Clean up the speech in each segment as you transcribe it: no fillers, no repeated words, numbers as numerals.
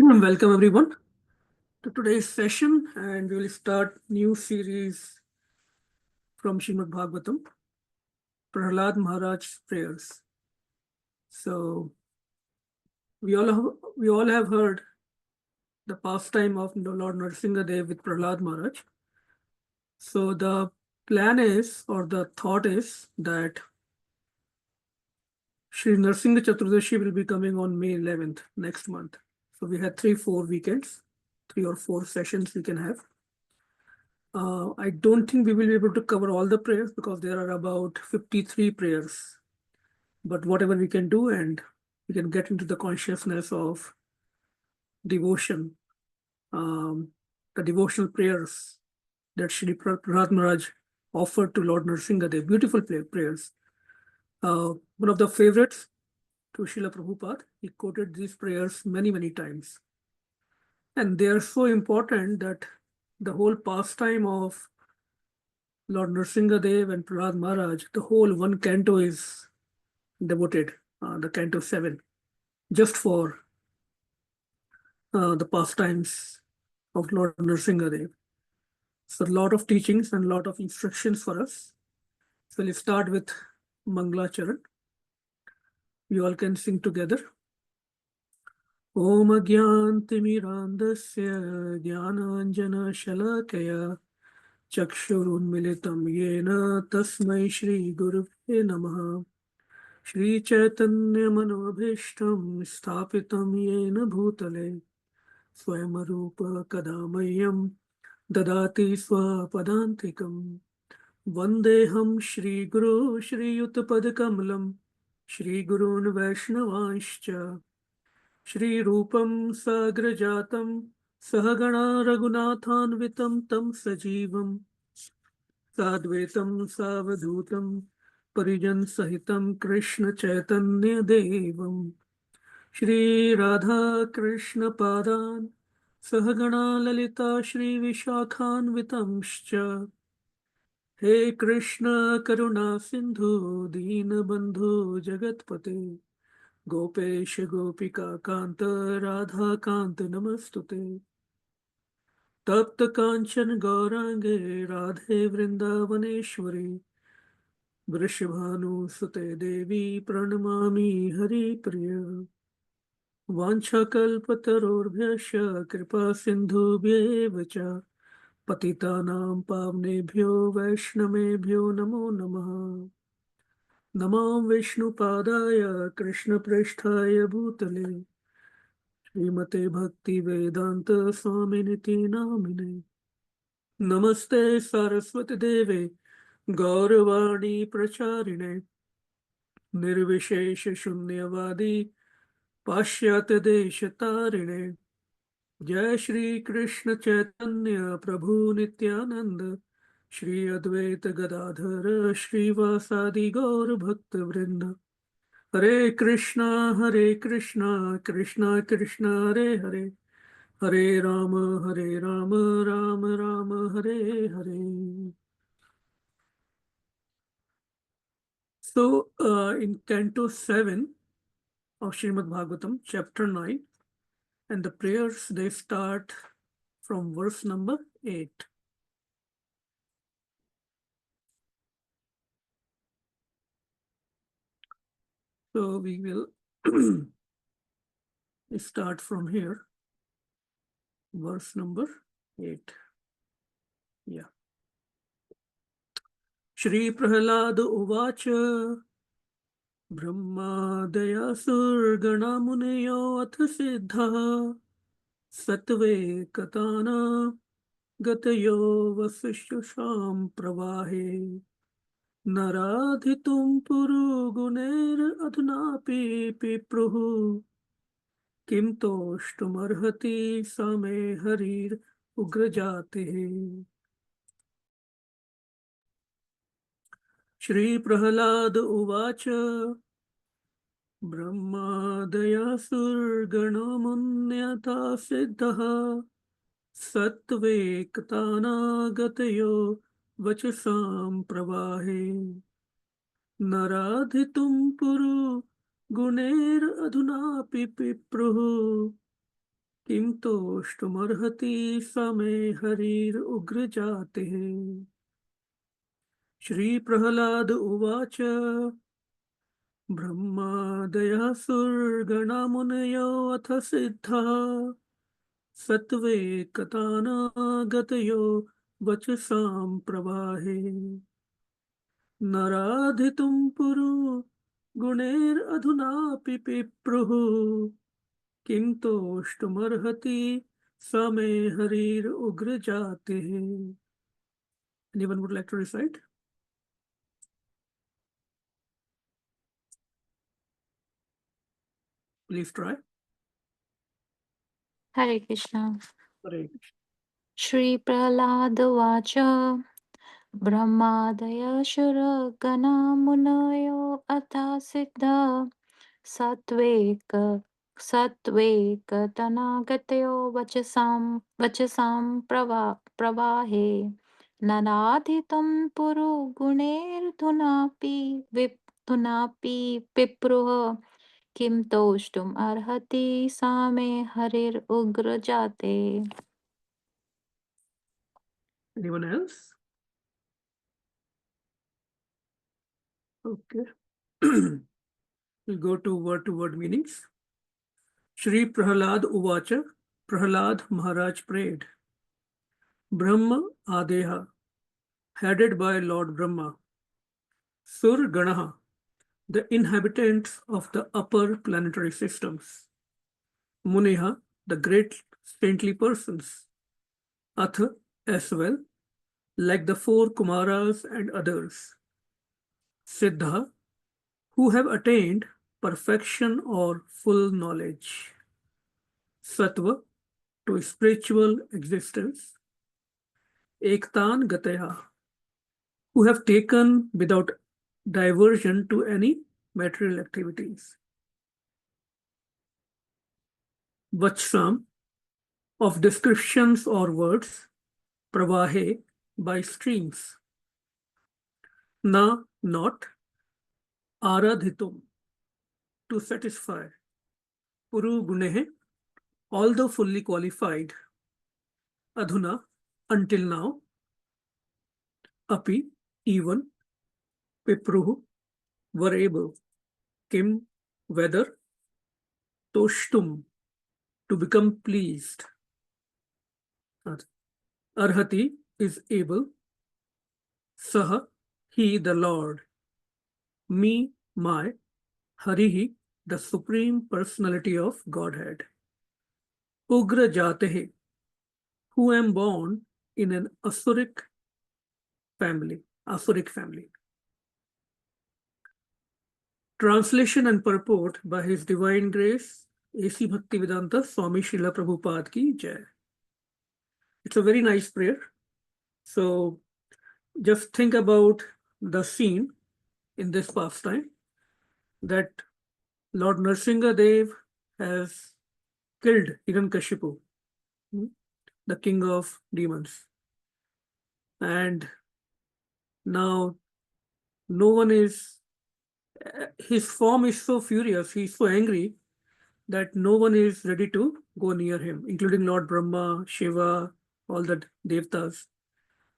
Welcome everyone to today's session, and we will start new series from Srimad Bhagavatam, Prahlad Maharaj's prayers. So we all have heard the pastime of Lord Nrsimha Dev with Prahlad Maharaj. So the plan is, or the thought is, that Sri Nrsimha Chaturdashi will be coming on May 11th next month. So we had 3-4 weekends, 3 or 4 sessions we can have. I don't think we will be able to cover all the prayers because there are about 53 prayers. But whatever we can do, and we can get into the consciousness of devotion, the devotional prayers that Shri Prahlad Maharaj offered to Lord Nrsimha Dev, beautiful prayers. One of the favorites to Srila Prabhupada, he quoted these prayers many, many times. And they are so important that the whole pastime of Lord Nrsimha Dev and Prahlad Maharaj, the whole one canto is devoted, the canto 7, just for the pastimes of Lord Nrsimha Dev. So a lot of teachings and a lot of instructions for us. So let's start with Mangala Charan. We all can sing together. Om Agyantimirandasya Jnananjana Shalakaya Chakshurunmilitam Yena Tasmai Shri Gurave Namaha Shri Chaitanya Manobhishtam Sthapitam Yena Bhutale Swayamarupa Kadamayyam Dadati Swapadantikam Vandeham Shri Guru Shri Yutpadakamalam Shri Gurun Vaishnavanscha Shri Rupam Sagrajatam Sahagana Raghunathanvitam Tam Sajivam Sadvetam Savadhutam Parijan Sahitam Krishna Chaitanya Devam Shri Radha Krishna Padan Sahagana Lalita Shri Vishakhanvitamscha He Krishna Karuna Sindhu Deenabandhu Jagatpate Gopesh Gopika Kanta Radha Kanta Namastute Tapta Kanchan Gaurange Radhe Vrindavaneshwari Vrishabhanu Sute Devi Pranamami Hari Priya Vanchakalpatarorbhyasya Kripa Sindhubhyev cha Patitanam Pavnebhyo Vaishnavebhyo Namo Namaha Namo Vishnu Padaya Krishna Prishthaya Bhutale Srimate Bhakti Vedanta Swaminiti Namine Namaste Saraswati Deve Gauravani Pracharine Nirvishesha Shunyavadi Pashyata Deshatarine Jai Shri Krishna Chaitanya Prabhu Nityananda Shri Advaita Gadadhara Shri Vasadi Gaur Bhakta Vrinda Hare Krishna Krishna Krishna Hare Hare Hare Rama Rama Rama Hare Hare. So in Canto 7 of Srimad Bhagavatam, chapter 9, and the prayers, they start from verse number 8. So we will start from here, verse number 8. Yeah. Shri Prahlad Uvacha Brahmadaya Surgana Muneyo Ath Siddha Satve Katana Gatayo Vasishusham Pravahe Naradhitum Puru Guner Adhunapi Pipruhu Kim Toshtumarhati Same Harir Ugrajate. Shri Prahlad Uvacha Brahmadaya Surgana Munyata Siddha Satve Katana Gatayo Vachasam Pravahe Naradhitum Puru Guner Adhunapi Pipruhu किम तोष्टुमर्हति समे हरिर उग्र जाते हैं। श्री प्रह्लाद उवाच ब्रह्मादयः सुरगणा मुनयो अथ सिद्धा सत्वे कथानागतयो वचसां प्रवाहे नराधितुं पुरु गुणैरधुनापि पिप्रुः किं तोष्टुमर्हति स मे हरिर उग्र जाते। Anyone would like to recite? Please try. Hare Krishna. Hare Shri Prahlad Vacha Brahmadaya Shuragana Munayo Atha Siddha Satvek Tanagatayo Vachasam Pravahe Nanadhitam Puru Guner Thunapi Pipruha Kim Toshtum Arhati Same Harir Ugra Jate. Anyone else? Okay. We'll go to word meanings. Shri Prahlad Uvacha. Prahlad Maharaj prayed. Brahma Adeha, headed by Lord Brahma. Sur Ganaha, the inhabitants of the upper planetary systems. Muniha, the great saintly persons. Ath, as well, like the four Kumaras and others. Siddha, who have attained perfection or full knowledge. Sattva, to spiritual existence. Ektan Gateha, who have taken without diversion to any material activities. Vachsam, of descriptions or words. Pravahe, by streams. Na, not. Aradhitum, to satisfy. Puru Gunehe, although fully qualified. Adhuna, until now. Api, even. Pipruhu, were able. Kim, whether. Toshtum, to become pleased. Arhati is able. Saha, he, the Lord. Me, my. Harihi, the Supreme Personality of Godhead. Ugra Jatehe, who am born in an Asuric family. Translation and purport by His Divine Grace, A.C. Bhaktivedanta Swami Srila Prabhupada ki Jai. It's a very nice prayer. So just think about the scene in this pastime that Lord Nrsimha Dev has killed Hiranyakashipu, the king of demons. And now no one is, his form is so furious, he's so angry that no one is ready to go near him, including Lord Brahma, Shiva, all the devtas.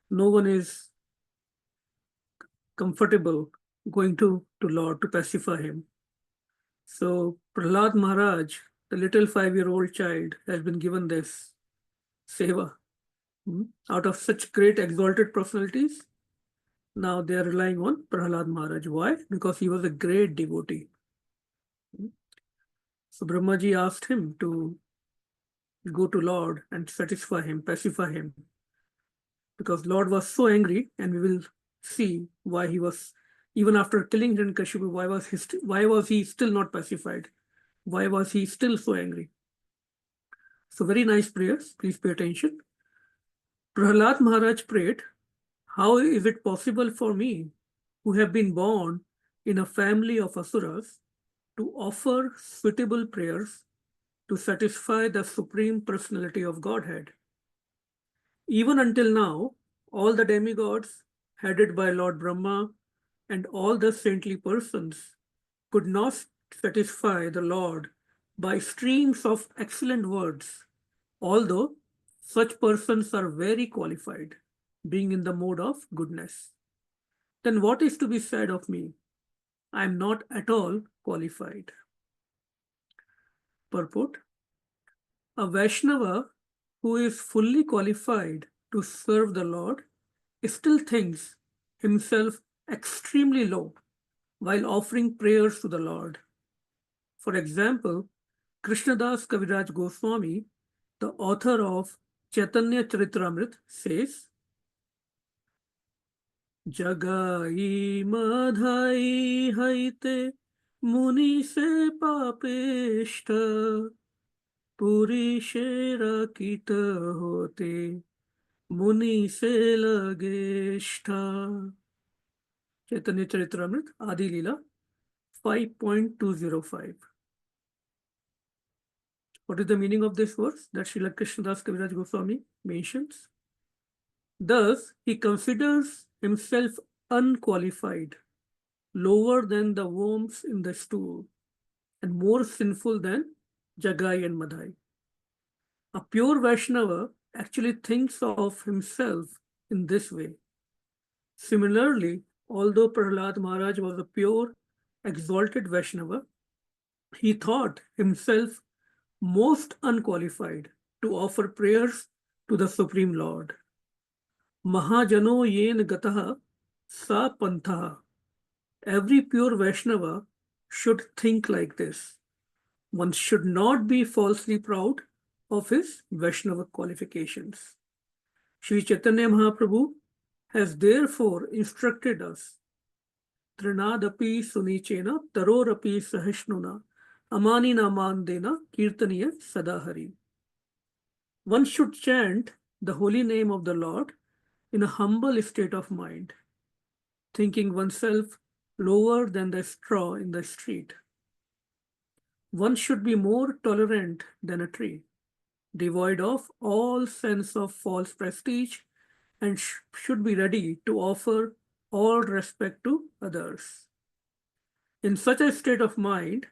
No one is comfortable going to Lord to pacify him. So Prahlad Maharaj, the little 5-year-old child, has been given this seva. Out of such great exalted personalities, now they are relying on Prahlad Maharaj. Why? Because he was a great devotee. So Brahmaji asked him to go to Lord and satisfy him, pacify him. Because Lord was so angry, and we will see why he was, even after killing Hiranyakashipu, why was he still not pacified? Why was he still so angry? So very nice prayers, please pay attention. Prahlad Maharaj prayed, how is it possible for me, who have been born in a family of asuras, to offer suitable prayers to satisfy the Supreme Personality of Godhead? Even until now, all the demigods, headed by Lord Brahma, and all the saintly persons could not satisfy the Lord by streams of excellent words although such persons are very qualified, being in the mode of goodness. Then what is to be said of me? I am not at all qualified. Purport: a Vaishnava who is fully qualified to serve the Lord still thinks himself extremely low while offering prayers to the Lord. For example, Krishnadas Kaviraj Goswami, the author of Chaitanya Charitamrita, says, Jagai madhai haite muni se papeshta puri shera kita hote muni se lageshta. Chaitanya Charitamrita, Adi Leela, 5.205. What is the meaning of this verse that Srila Krishnadas Kaviraj Goswami mentions? Thus, he considers himself unqualified, lower than the worms in the stool, and more sinful than Jagai and Madhai. A pure Vaishnava actually thinks of himself in this way. Similarly, although Prahlad Maharaj was a pure, exalted Vaishnava, he thought himself most unqualified to offer prayers to the Supreme Lord. Mahajano yen gataha sa pantha. Every pure Vaishnava should think like this. One should not be falsely proud of his Vaishnava qualifications. Sri Chaitanya Mahaprabhu has therefore instructed us, Trinadapi sunichena tarorapi sahishnuna amanina mandena kirtaniya sadahari. One should chant the holy name of the Lord in a humble state of mind, thinking oneself lower than the straw in the street. One should be more tolerant than a tree, devoid of all sense of false prestige, and should be ready to offer all respect to others. In such a state of mind,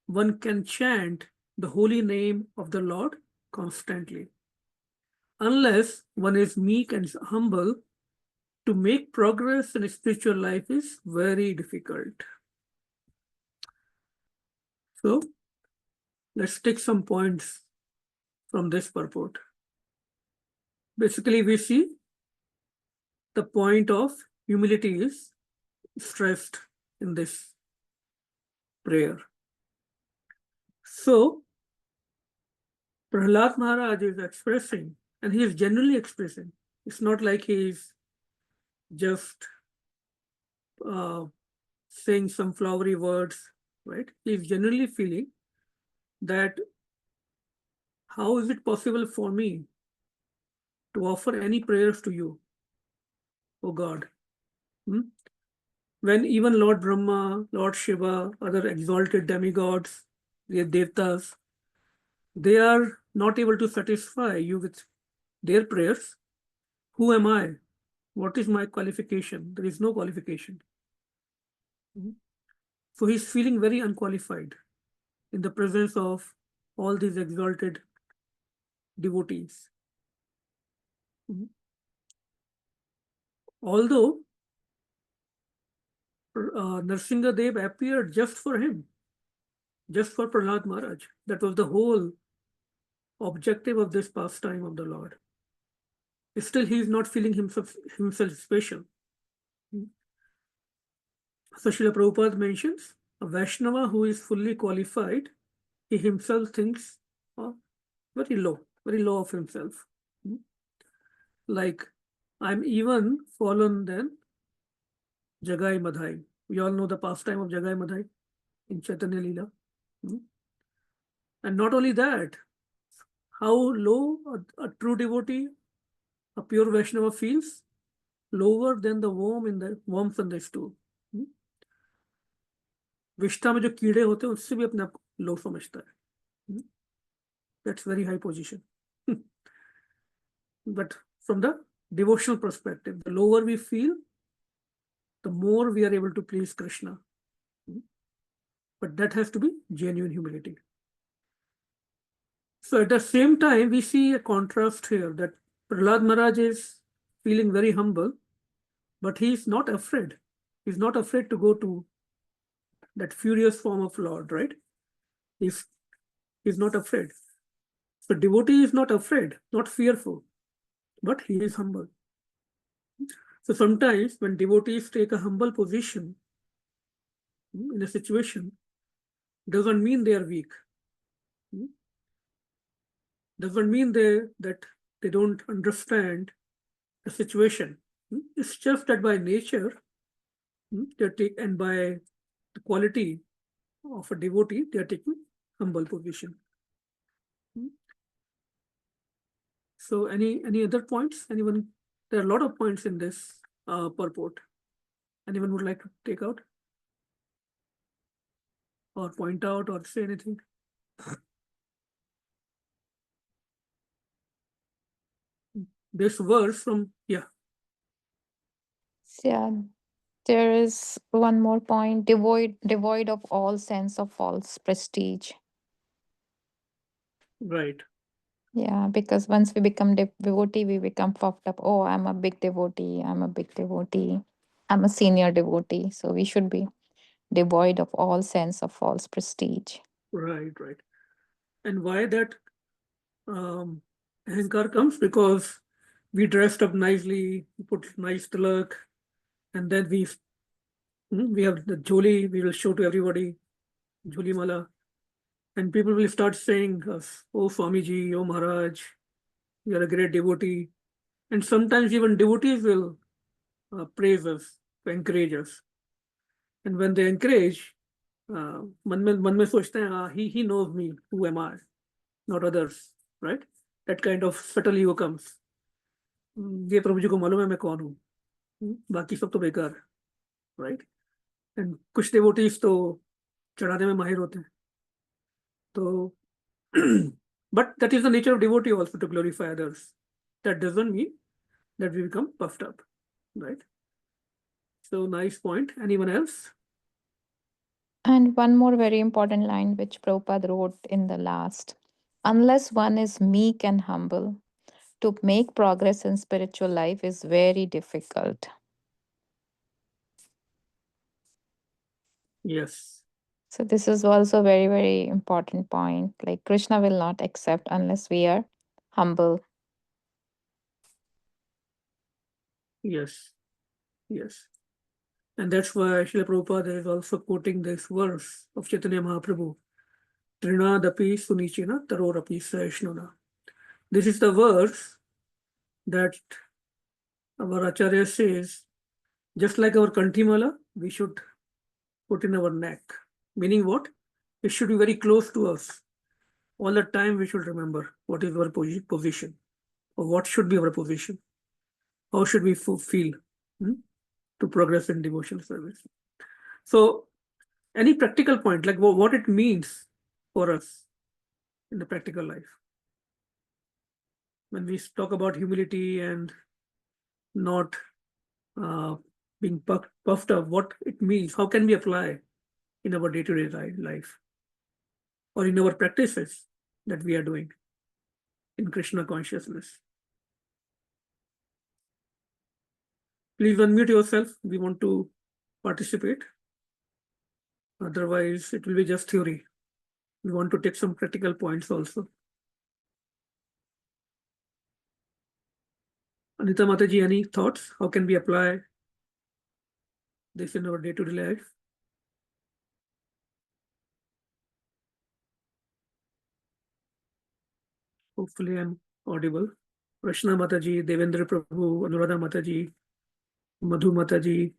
one can chant the holy name of the Lord constantly. Unless one is meek and humble, to make progress in spiritual life is very difficult. So, let's take some points from this purport. Basically, we see the point of humility is stressed in this prayer. So, Prahlad Maharaj is expressing, and he is genuinely expressing. It's not like he is just saying some flowery words, right? He is genuinely feeling that how is it possible for me to offer any prayers to you, O God? When even Lord Brahma, Lord Shiva, other exalted demigods, the devtas, they are not able to satisfy you with their prayers. Who am I? What is my qualification? There is no qualification. So he's feeling very unqualified in the presence of all these exalted devotees. Although Narsinga Dev appeared just for him, just for Prahlad Maharaj. That was the whole objective of this pastime of the Lord. Still, he is not feeling himself special. So Srila Prabhupada mentions a Vaishnava who is fully qualified, he himself thinks very low of himself. Like, I'm even fallen than Jagai Madhai. We all know the pastime of Jagai Madhai in Chaitanya Leela. And not only that, how low a true devotee, a pure Vaishnava feels, lower than the worms in the stool. विष्ठा में जो कीड़े होते हैं उससे भी अपने आप को लो समझता है. That's very high position. But from the devotional perspective, the lower we feel, the more we are able to please Krishna. But that has to be genuine humility. So at the same time, we see a contrast here that Prahlad Maharaj is feeling very humble, but he is not afraid. He's not afraid to go to that furious form of Lord, right? He's, he's not afraid. So devotee is not afraid, not fearful, but he is humble. So sometimes when devotees take a humble position in a situation, doesn't mean they are weak. Doesn't mean that they don't understand the situation. It's just that by nature, and by the quality of a devotee, they are taking humble position. So any other points? Anyone? There are a lot of points in this purport. Anyone would like to take out or point out or say anything? This verse from, yeah, Yeah, there is one more point, devoid of all sense of false prestige. right, Yeah, because once we become devotee, we become puffed up. Oh, I'm a big devotee. I'm a big devotee. I'm a senior devotee. So we should be devoid of all sense of false prestige. right. And why that ahankar comes? Because we dressed up nicely, we put nice tilak, and then we have the joli, we will show to everybody, joli mala, and people will start saying us, oh Swamiji, oh Maharaj, you are a great devotee. And sometimes even devotees will praise us, encourage us. And when they encourage, मन में सोचते हैं, he knows me, who am I, not others, right? That kind of subtle ego comes. ये प्रभु जी को मालूम है मैं कौन हूँ, बाकी सब तो बेकार, right? And कुछ devotees तो चढ़ाने में माहिर होते हैं, तो but that is the nature of devotee also, to glorify others. That doesn't mean that we become puffed up, right? So nice point. Anyone else? And one more very important line which Prabhupada wrote in the last. Unless one is meek and humble, to make progress in spiritual life is very difficult. Yes, So this is also a very, very important point. Like Krishna will not accept unless we are humble. yes, yes. And that's why Srila Prabhupada is also quoting this verse of Chaitanya Mahaprabhu. Trinadapi sunichina tarorapi saishnuna. This is the verse that our Acharya says, just like our Kantimala, we should put in our neck. Meaning what? It should be very close to us. All the time we should remember what is our position, or what should be our position. How should we feel to progress in devotional service? So any practical point, like what it means for us in the practical life. When we talk about humility and not uh, being puffed up, what it means, how can we apply in our day-to-day life or in our practices that we are doing in Krishna consciousness. Please unmute yourself. We want to participate. Otherwise, it will be just theory. We want to take some practical points also. Anita Mataji, any thoughts? How can we apply this in our day-to-day life? Hopefully, I'm audible. Rashna Mataji, Devendra Prabhu, Anuradha Mataji, Madhu Mataji.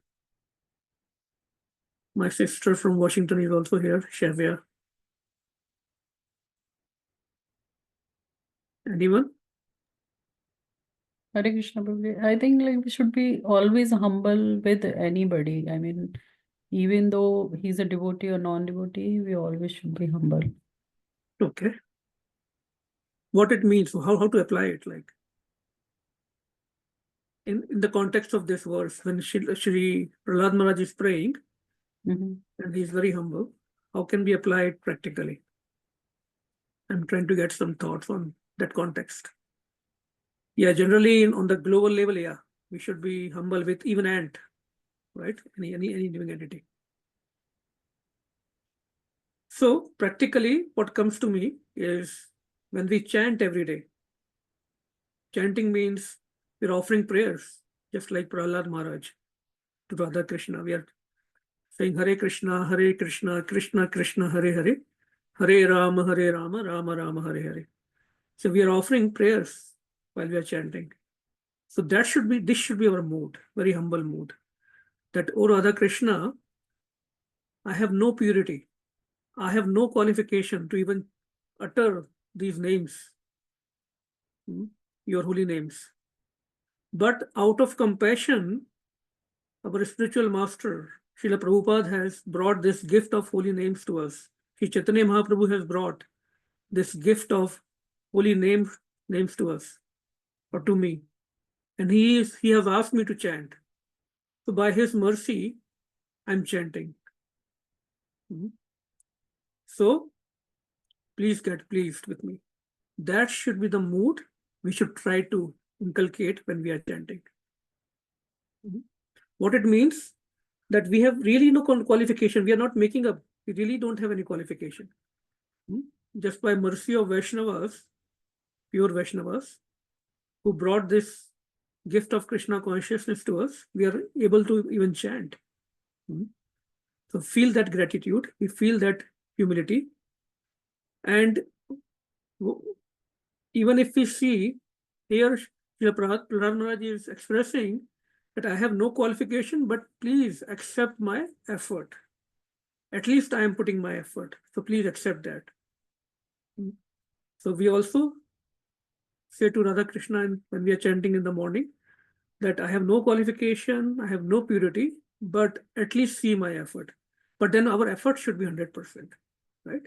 My sister from Washington is also here, Shavya. Anyone? Hare Krishna Prabhu. I think like we should be always humble with anybody. I mean, even though he's a devotee or non-devotee, we always should be humble. Okay. What it means, how to apply it, like in the context of this verse, when Shri Prahlad Maharaj is praying and he's very humble, how can we apply it practically? I'm trying to get some thoughts on that context. Yeah, generally on the global level, yeah, we should be humble with even ant, right? Any living entity. So practically what comes to me is when we chant every day, chanting means we're offering prayers, just like Prahlad Maharaj to Radha Krishna. We are saying Hare Krishna, Krishna Krishna, Hare Hare, Hare Rama, Rama Rama, Hare Hare. So we are offering prayers while we are chanting. So this should be our mood, very humble mood. That, O Radha Krishna, I have no purity. I have no qualification to even utter these names, your holy names. But out of compassion, our spiritual master, Srila Prabhupada, has brought this gift of holy names to us. Sri Chaitanya Mahaprabhu has brought this gift of holy names to us, or to me. And he has asked me to chant. So by his mercy, I'm chanting. So please get pleased with me. That should be the mood we should try to inculcate when we are chanting. What it means that we have really no qualification. We are not making up. We really don't have any qualification. Just by mercy of Vaishnavas, pure Vaishnavas, who brought this gift of Krishna consciousness to us, we are able to even chant. So feel that gratitude, we feel that humility. And even if we see here, Prahlad Maharaj is expressing that I have no qualification, but please accept my effort. At least I am putting my effort. So please accept that. So we also say to Radha Krishna when we are chanting in the morning that I have no qualification, I have no purity, but at least see my effort. But then our effort should be 100%, right?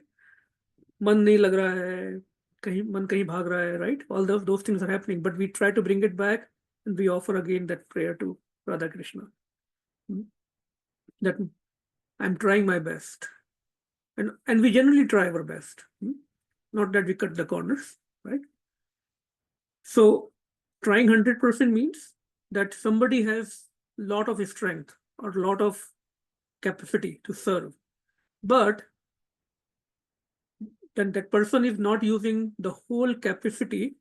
Man nahi lag raha hai, man kahin bhag raha hai, right? All those things are happening, but we try to bring it back and we offer again that prayer to Radha Krishna. That I'm trying my best. And we generally try our best. Not that we cut the corners, right? So trying 100% means that somebody has a lot of strength or a lot of capacity to serve, but then that person is not using the whole capacity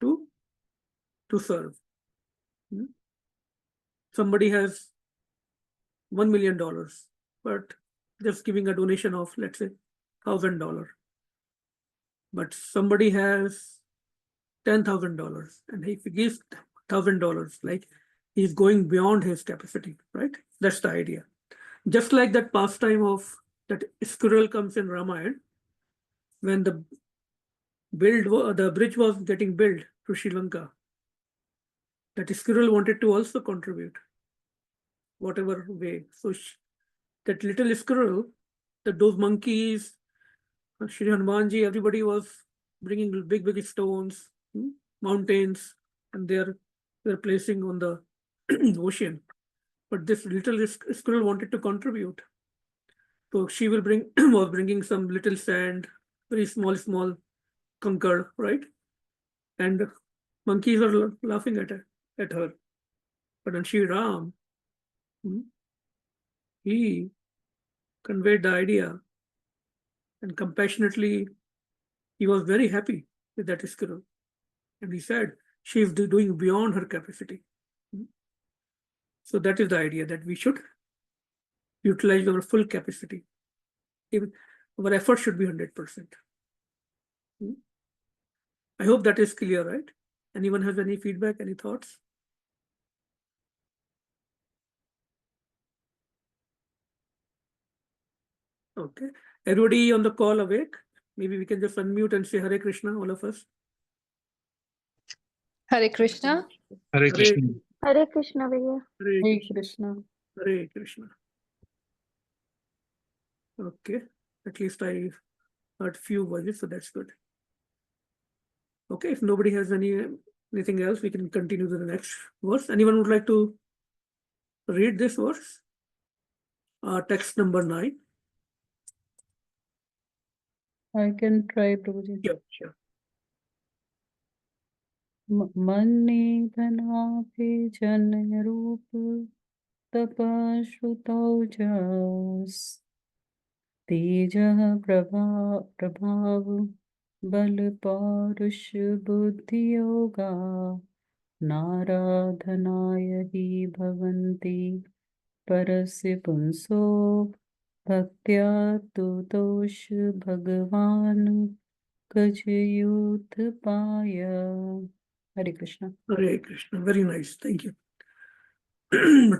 to serve. Somebody has $1 million, but just giving a donation of, let's say, $1,000. But somebody has $10,000, and if he gives $1,000, like he's going beyond his capacity, right? That's the idea. Just like that pastime of that squirrel comes in Ramayana, when the bridge was getting built to Sri Lanka, that squirrel wanted to also contribute, whatever way. So that little squirrel, those monkeys, Shri Hanumanji, everybody was bringing big stones, mountains, and they're placing on the ocean. But this little squirrel wanted to contribute. So she will was bringing some little sand, very small conker, right? And monkeys are laughing at her. But then Shri Ram, he conveyed the idea, and compassionately, he was very happy with that squirrel. And he said, she is doing beyond her capacity. So that is the idea, that we should utilize our full capacity. Even our effort should be 100%. I hope that is clear, right? Anyone has any feedback, any thoughts? Okay. Everybody on the call awake? Maybe we can just unmute and say Hare Krishna, all of us. Hare Krishna. Hare Krishna. Hare Krishna, Bhaiya. Hare Krishna. Hare Krishna. Okay. At least I heard few voices, so that's good. Okay. If nobody has anything else, we can continue to the next verse. Anyone would like to read this verse? Text number 9. I can try, Prabhuji. Sure. Mani dhanape jan roop tapashutau jas तेजः प्रभाव बल पौरुष बुद्धि योगा नाराधनाय हि भवन्ति परस्य पुंसो भक्त्या तुतोष भगवान् गजयूथपाय Hare Krishna. Hare Krishna. Very nice. Thank you.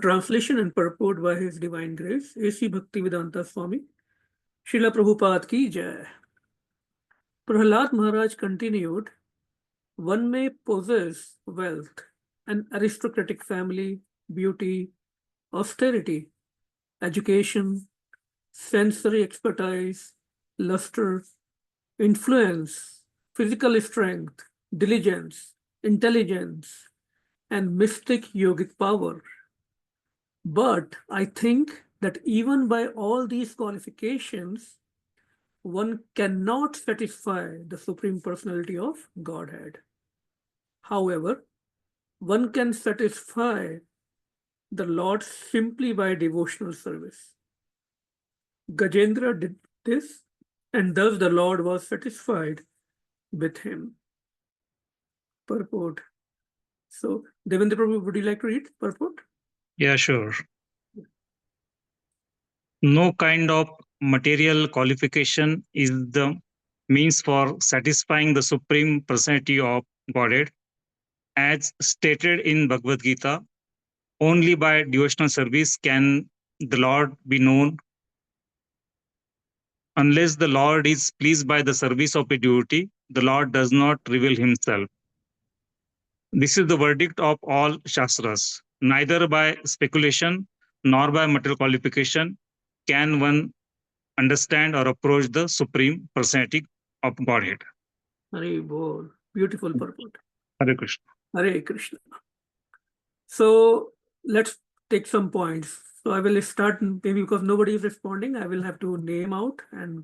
Translation and purport by His Divine Grace, A.C. Bhaktivedanta Swami, Srila Prabhupada ki jai. Prahlad Maharaj continued, one may possess wealth, an aristocratic family, beauty, austerity, education, sensory expertise, luster, influence, physical strength, diligence, intelligence, and mystic yogic power. But I think that even by all these qualifications, one cannot satisfy the Supreme Personality of Godhead. However, one can satisfy the Lord simply by devotional service. Gajendra did this, and thus the Lord was satisfied with him. Purport. So, Devendra Prabhu, would you like to read purport? Yeah, sure. No kind of material qualification is the means for satisfying the Supreme Personality of Godhead. As stated in Bhagavad Gita, only by devotional service can the Lord be known. Unless the Lord is pleased by the service of a devotee, the Lord does not reveal himself. This is the verdict of all Shastras. Neither by speculation nor by material qualification can one understand or approach the Supreme Personality of Godhead. Hare Bol. Beautiful purport. Hare Krishna. Hare Krishna. So, let's take some points. So, I will start, maybe because nobody is responding, I will have to name out and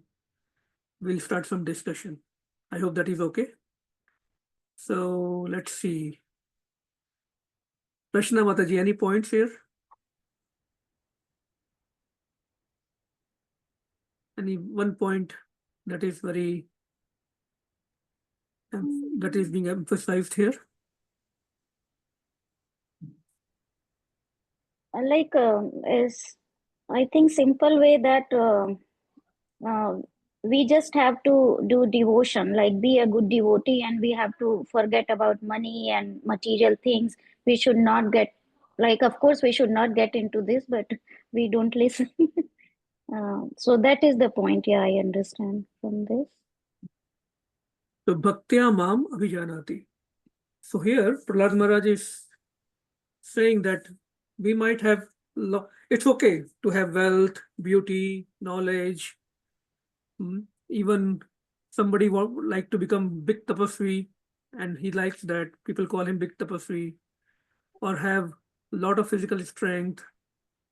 we'll start some discussion. I hope that is okay. So, let's see. Prashna Mataji, any points here? Any one point that is very, that is being emphasized here? Like is I think simple way that we just have to do devotion, like be a good devotee, and we have to forget about money and material things. We should not get, like, of course we should not get into this, but we don't listen. So that is the point. Yeah, I understand from this. So, Bhaktya Mam Abhijanati. So, here Prahlad Maharaj is saying that we might have, it's okay to have wealth, beauty, knowledge. Even somebody would like to become big tapasvi, and he likes that. People call him big tapasvi, or have a lot of physical strength,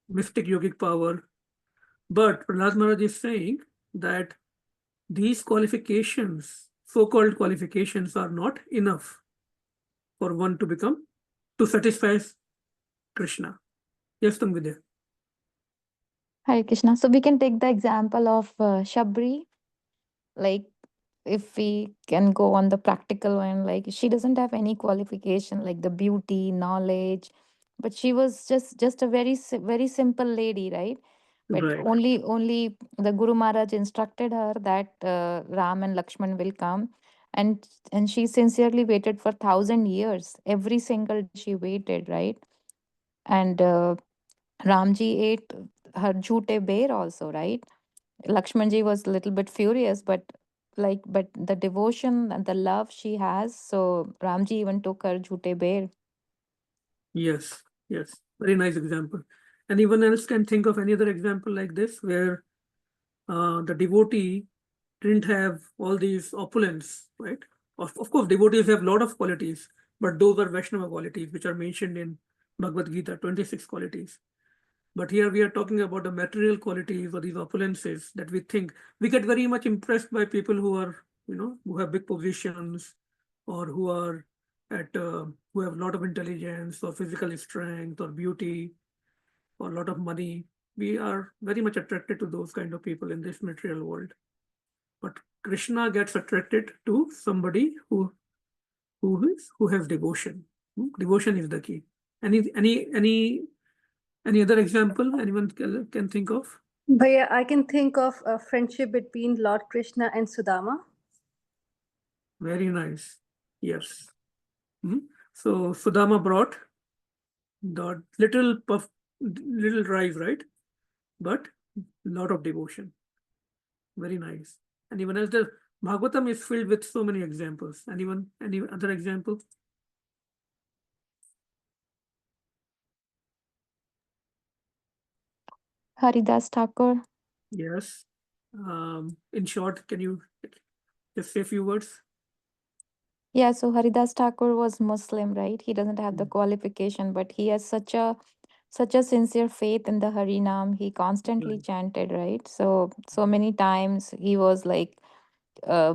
mystic yogic power. But Prahlad Maharaj is saying that these qualifications, so-called qualifications, are not enough for one to satisfy Krishna. Yes, Tanvidya. Hare Krishna. So we can take the example of Shabri. Like, if we can go on the practical one, like she doesn't have any qualification, like the beauty, knowledge, but she was just a very simple lady, right? But Right. only the Guru Maharaj instructed her that Ram and Lakshman will come, and she sincerely waited for 1,000 years. Every single day she waited, right? And Ramji ate her jhute bear also, right? Lakshmanji was a little bit furious, but the devotion and the love she has, so Ramji even took her jhute bear. Yes, yes. Very nice example. Anyone else can think of any other example like this where the devotee didn't have all these opulence, right? Of course, devotees have a lot of qualities, but those are Vaishnava qualities, which are mentioned in Bhagavad Gita, 26 qualities. But here we are talking about the material qualities or these opulences that we think. We get very much impressed by people who are, who have big positions, or who are who have a lot of intelligence or physical strength or beauty or a lot of money. We are very much attracted to those kind of people in this material world. But Krishna gets attracted to somebody who has devotion. Devotion is the key. Any other example anyone can think of? Bhaiya, I can think of a friendship between Lord Krishna and Sudama. Very nice. Yes. So Sudama brought the little rice, right? But lot of devotion. Very nice. And even as the Bhagavatam is filled with so many examples. Anyone? Any other example? Haridas Thakur. Yes. In short, can you just say a few words? Yeah, so Haridas Thakur was Muslim, right? He doesn't have the Mm. qualification, but he has such a sincere faith in the Harinam. He constantly Right. chanted, right? So many times he was like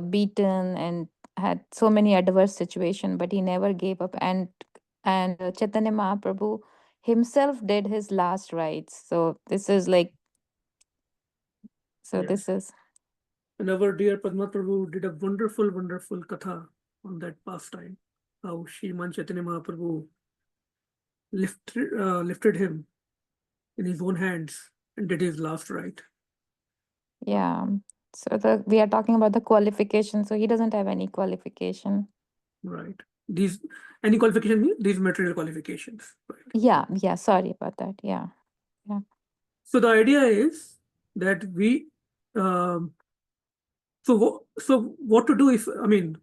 beaten and had so many adverse situations, but he never gave up. And Chaitanya Mahaprabhu himself did his last rites. So this is like Yes. this is And our dear Padma Prabhu did a wonderful, wonderful katha on that pastime. How Sriman Chaitanya Mahaprabhu lifted him in his own hands and did his last rite. yeah. So we are talking about the qualification. So he doesn't have any qualification. Right. Any qualification means these material qualifications. Right. Yeah. Sorry about that. Yeah. So the idea is that we so what to do if, I mean,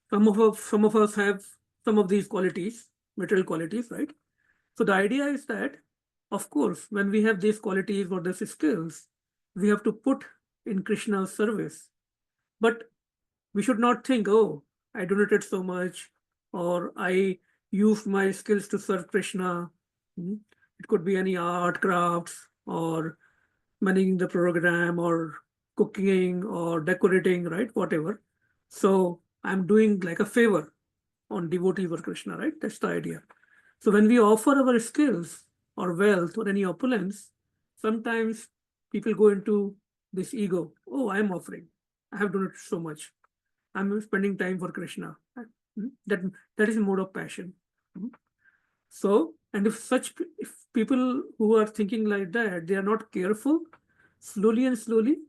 some of us have some of these qualities, material qualities, right? So the idea is that, of course, when we have these qualities or these skills, we have to put in Krishna's service. But we should not think, oh, I donated so much, or I used my skills to serve Krishna. It could be any art, crafts, or managing the program, or cooking, or decorating, right? Whatever. So I'm doing like a favor on devotees for Krishna, right? That's the idea. So when we offer our skills or wealth or any opulence, sometimes people go into this ego. Oh, I'm offering. I have donated so much. I'm spending time for Krishna. That is a mode of passion. So, and if people who are thinking like that, they are not careful, slowly and slowly,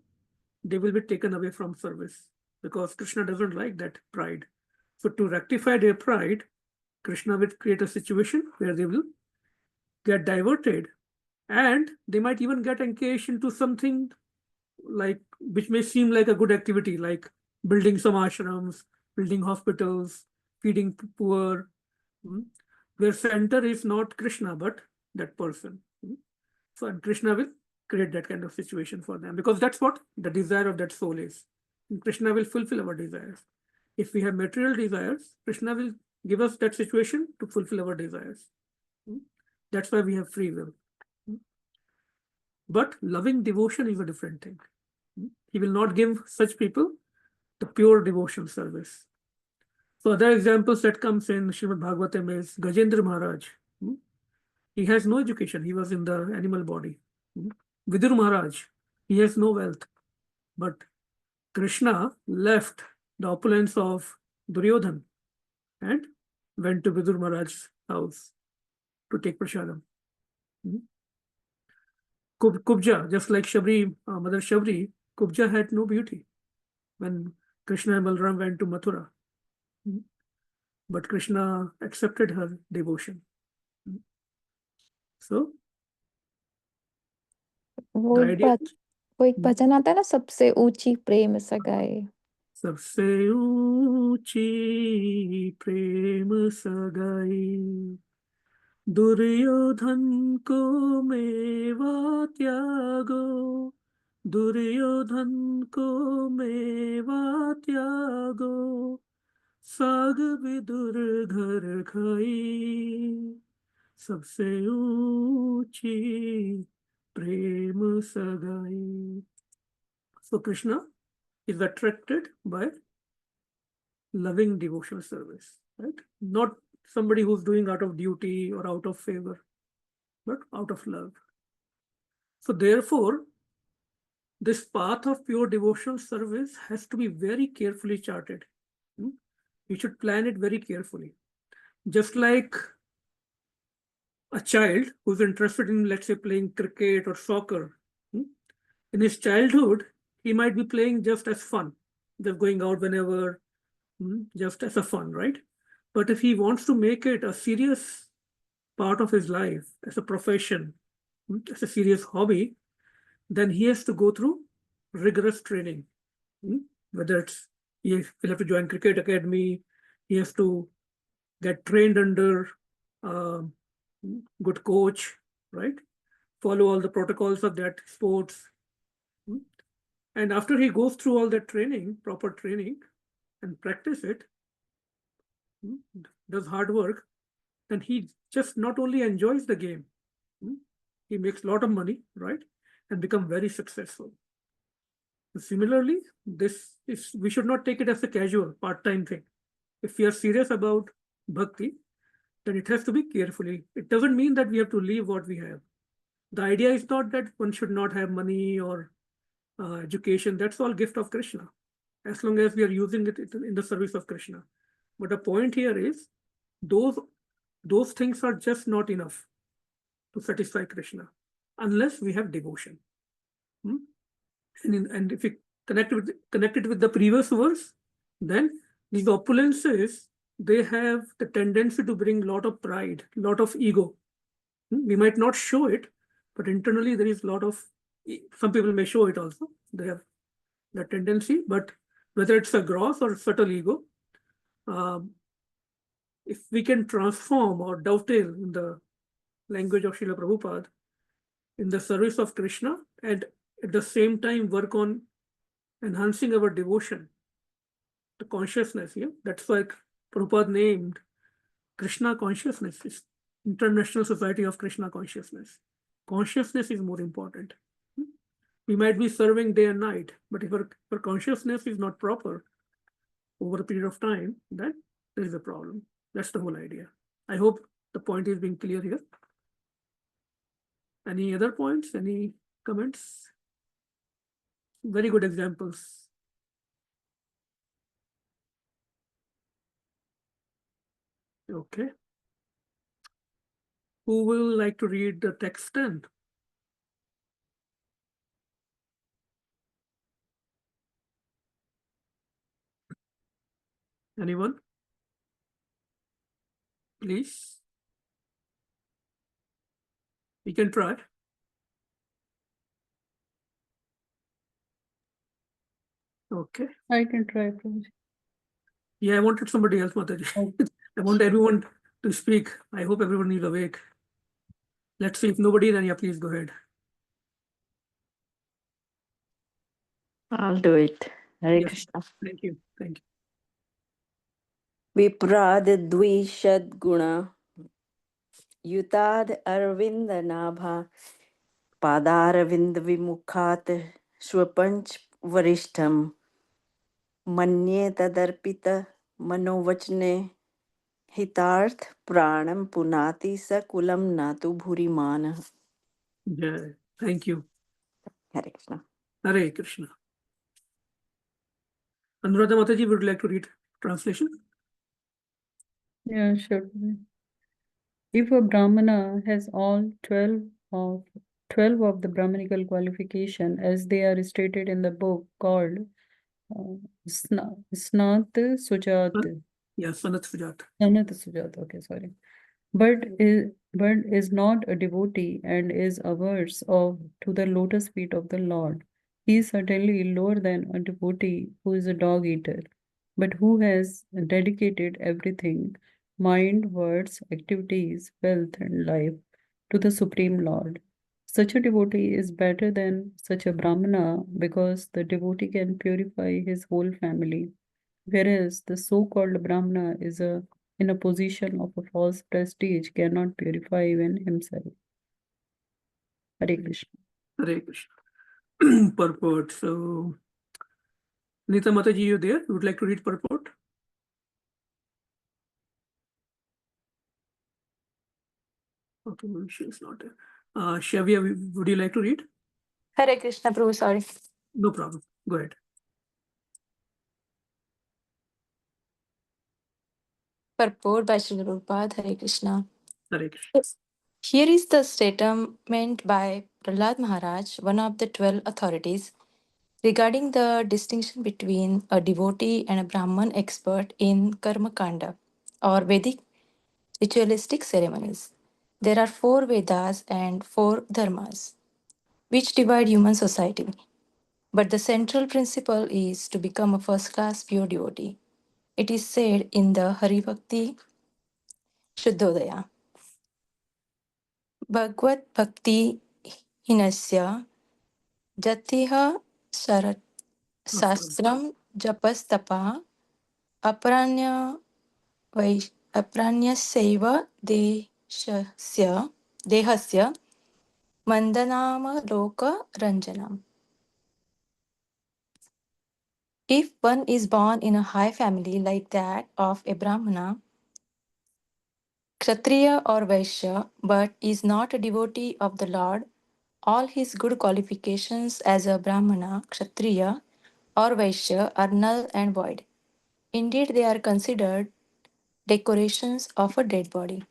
they will be taken away from service, because Krishna doesn't like that pride. So to rectify their pride, Krishna will create a situation where they will get diverted, and they might even get engaged into something like which may seem like a good activity, like building some ashrams, building hospitals, feeding poor, where center is not Krishna but that person. So and Krishna will create that kind of situation for them, because that's what the desire of that soul is. And Krishna will fulfill our desires. If we have material desires, Krishna will give us that situation to fulfill our desires. That's why we have free will. But loving devotion is a different thing. He will not give such people the pure devotion service. So other examples that comes in Srimad Bhagavatam is Gajendra Maharaj. He has no education. He was in the animal body. Vidur Maharaj, he has no wealth. But Krishna left the opulence of Duryodhan and went to Vidur Maharaj's house to take prasadam. Kubja, just like Shabri, Mother Shabri, Kubja had no beauty when Krishna and Balram went to Mathura. But Krishna accepted her devotion. So वो the एक idea, वो एक भजन आता है ना, सबसे ऊंची प्रेम सगाई. सबसे ऊंची प्रेम सगाई दुर्योधन को मेवा त्यागो, दुर्योधन को मेवा त्यागो, साग विदुर घर खाई, सबसे ऊंची Prema Sagai. So Krishna is attracted by loving devotional service, right? Not somebody who's doing out of duty or out of favor, but out of love. So therefore, this path of pure devotional service has to be very carefully charted. You should plan it very carefully. Just like a child who's interested in, let's say, playing cricket or soccer, in his childhood, he might be playing just as fun, just going out whenever, just as a fun, right? But if he wants to make it a serious part of his life, as a profession, as a serious hobby, then he has to go through rigorous training. Whether it's he'll have to join cricket academy, he has to get trained under a good coach, right? Follow all the protocols of that sports. And after he goes through all that training, proper training, and practice it, does hard work, then he just not only enjoys the game, he makes a lot of money, right? And become very successful. Similarly, we should not take it as a casual part-time thing. If we are serious about bhakti, then it has to be carefully. It doesn't mean that we have to leave what we have. The idea is not that one should not have money or education. That's all gift of Krishna, as long as we are using it in the service of Krishna. But the point here is, those things are just not enough to satisfy Krishna, unless we have devotion. And if we connect it with the previous verse, then these opulences, they have the tendency to bring a lot of pride, a lot of ego. We might not show it, but internally there is a lot of, some people may show it also, they have that tendency, but whether it's a gross or subtle ego, if we can transform or dovetail in the language of Srila Prabhupada in the service of Krishna, and at the same time work on enhancing our devotion, the consciousness, that's why Prabhupada named Krishna consciousness, is International Society of Krishna Consciousness. Consciousness is more important. We might be serving day and night, but if our consciousness is not proper over a period of time, then there is a problem. That's the whole idea. I hope the point is being clear here. Any other points? Any comments? Very good examples. Okay. Who will like to read the text then? Anyone? Please. We can try. Okay. I can try, Prabhuji. Yeah, I wanted somebody else, Mataji. Okay. I want everyone to speak. I hope everyone is awake. Let's see if nobody, then yeah, please go ahead. I'll do it. Hare Yes. Krishna. Thank you. Thank you. विप्राद द्विषद गुण युताद अरविंद नाभा पादारविंद विमुखात स्वपंच वरिष्ठम मन्ये तदर्पित मनोवचने हितार्थ प्राणम पुनाति सकुलम Naatu भूरिमान. Yeah. Thank you. Hare Krishna. Hare Krishna. Anuradha Mataji, would you like to read translation? Yeah, sure. If a Brahmana has all 12 of the Brahmanical qualification as they are stated in the book called Snat Sujat. Yes, Sanat Sujat. Sanat Sujat, okay, sorry. But is not a devotee and is averse to the lotus feet of the Lord. He is certainly lower than a devotee who is a dog eater, but who has dedicated everything, mind, words, activities, wealth, and life, to the Supreme Lord. Such a devotee is better than such a Brahmana because the devotee can purify his whole family, whereas the so-called Brahmana is in a position of a false prestige, cannot purify even himself. Hare Krishna. Hare Krishna. Purport. So, Nita Mataji, you there? You would like to read purport? Okay, maybe she is not there. Shavya, would you like to read? Hare Krishna, Prabhu, sorry. No problem. Go ahead. Purport by Sri Prabhupada, Hare Krishna. Hare Krishna. Here is the statement by Prahlad Maharaj, one of the 12 authorities, regarding the distinction between a devotee and a Brahman expert in Karma Kanda or Vedic ritualistic ceremonies. There are 4 Vedas and 4 Dharmas, which divide human society. But the central principle is to become a first class pure devotee. It is said in the Hari Bhakti Shuddhodaya. Bhagavad Bhakti Hinasya Jatiha Sharat Sastram Japastapa Apranya Apranyasaiva Dehasya Mandanama Loka Ranjanam. If one is born in a high family like that of a Brahmana, Kshatriya or Vaishya, but is not a devotee of the Lord, all his good qualifications as a Brahmana, Kshatriya, or Vaishya are null and void. Indeed, they are considered decorations of a dead body.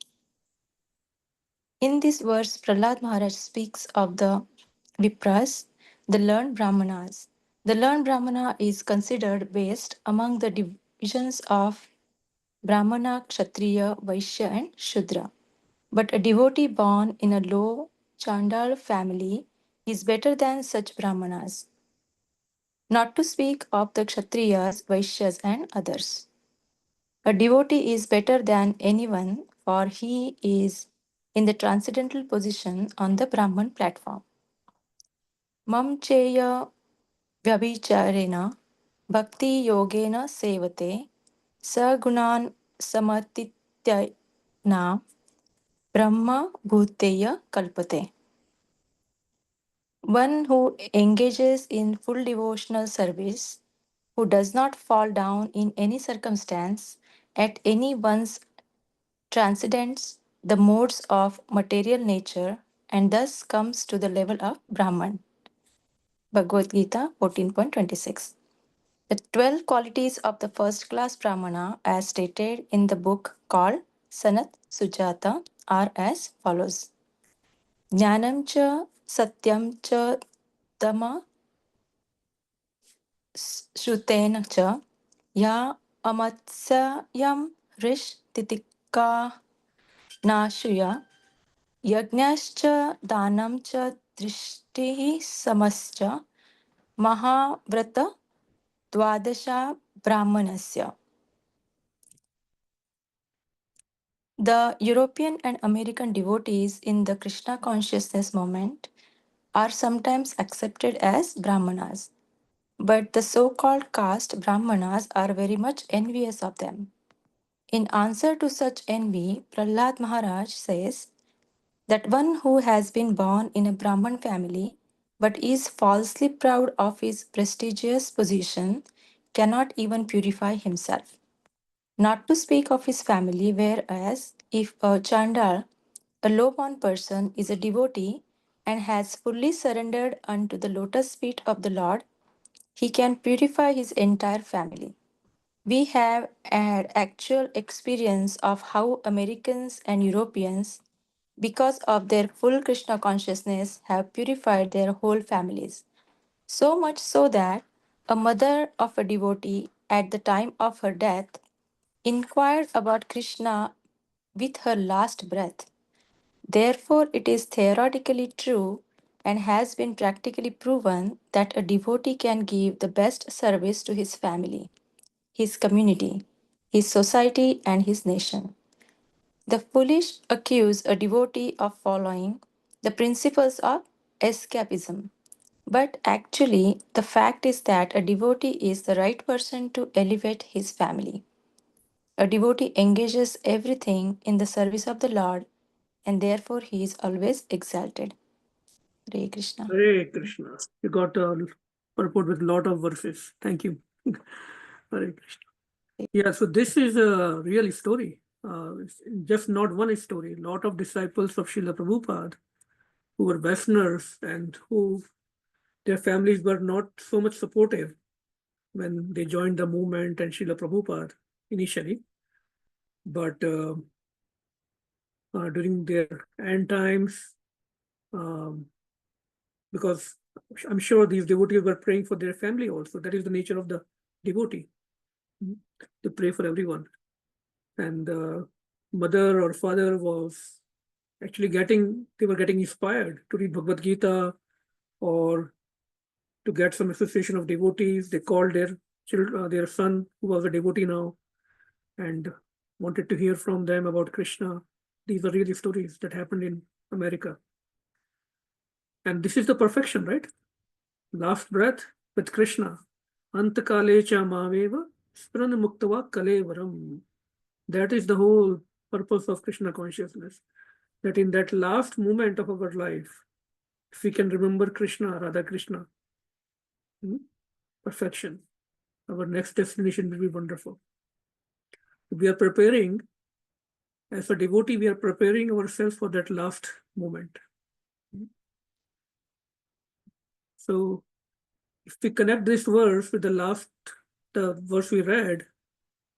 In this verse, Prahlad Maharaj speaks of the Vipras, the learned Brahmanas. The learned Brahmana is considered based among the divisions of Brahmana, Kshatriya, Vaishya, and Shudra. But a devotee born in a low Chandal family is better than such Brahmanas, not to speak of the Kshatriyas, Vaishyas, and others. A devotee is better than anyone, for he is in the transcendental position on the Brahman platform. Mam cheya vyabhicharena bhakti yogena sevate sagunan samatityana brahma bhuteya kalpate. One who engages in full devotional service, who does not fall down in any circumstance, at any once transcends the modes of material nature and thus comes to the level of Brahman. Bhagavad Gita 14.26. The 12 qualities of the first class Brahmana, as stated in the book called Sanat Sujata, are as follows: Jnanam cha Satyam cha Dama Shrutena cha Ya Amatsayam Rish Titika Nashuya Yajnascha Danam cha Drishtihi Samascha Mahavrata Dwadasha Brahmanasya. The European and American devotees in the Krishna consciousness movement are sometimes accepted as Brahmanas, but the so called caste Brahmanas are very much envious of them. In answer to such envy, Prahlad Maharaj says that one who has been born in a Brahman family but is falsely proud of his prestigious position cannot even purify himself. Not to speak of his family, whereas if a Chandal, a low born person, is a devotee and has fully surrendered unto the lotus feet of the Lord, he can purify his entire family. We have had actual experience of how Americans and Europeans, because of their full Krishna consciousness, have purified their whole families. So much so that a mother of a devotee at the time of her death inquired about Krishna with her last breath. Therefore, it is theoretically true and has been practically proven that a devotee can give the best service to his family, his community, his society, and his nation. The foolish accuse a devotee of following the principles of escapism. But actually, the fact is that a devotee is the right person to elevate his family. A devotee engages everything in the service of the Lord, and therefore he is always exalted. Hare Krishna. Hare Krishna. You got a purport with a lot of verses. Thank you. Hare Krishna. Yeah, so this is a real story. It's just not one story. A lot of disciples of Srila Prabhupada who were Westerners and who their families were not so much supportive when they joined the movement and Srila Prabhupada initially. But during their end times, because I'm sure these devotees were praying for their family also. That is the nature of the devotee. To pray for everyone. And the mother or father was actually they were getting inspired to read Bhagavad Gita or to get some association of devotees. They called their son, who was a devotee now, and wanted to hear from them about Krishna. These are really stories that happened in America. And this is the perfection, right? Last breath with Krishna. Antakale cha maveva sprana muktava kalevaram. That is the whole purpose of Krishna consciousness. That in that last moment of our life, if we can remember Krishna, Radha Krishna, perfection, our next destination will be wonderful. We are preparing, as a devotee, we are preparing ourselves for that last moment. So if we connect this verse with the verse we read,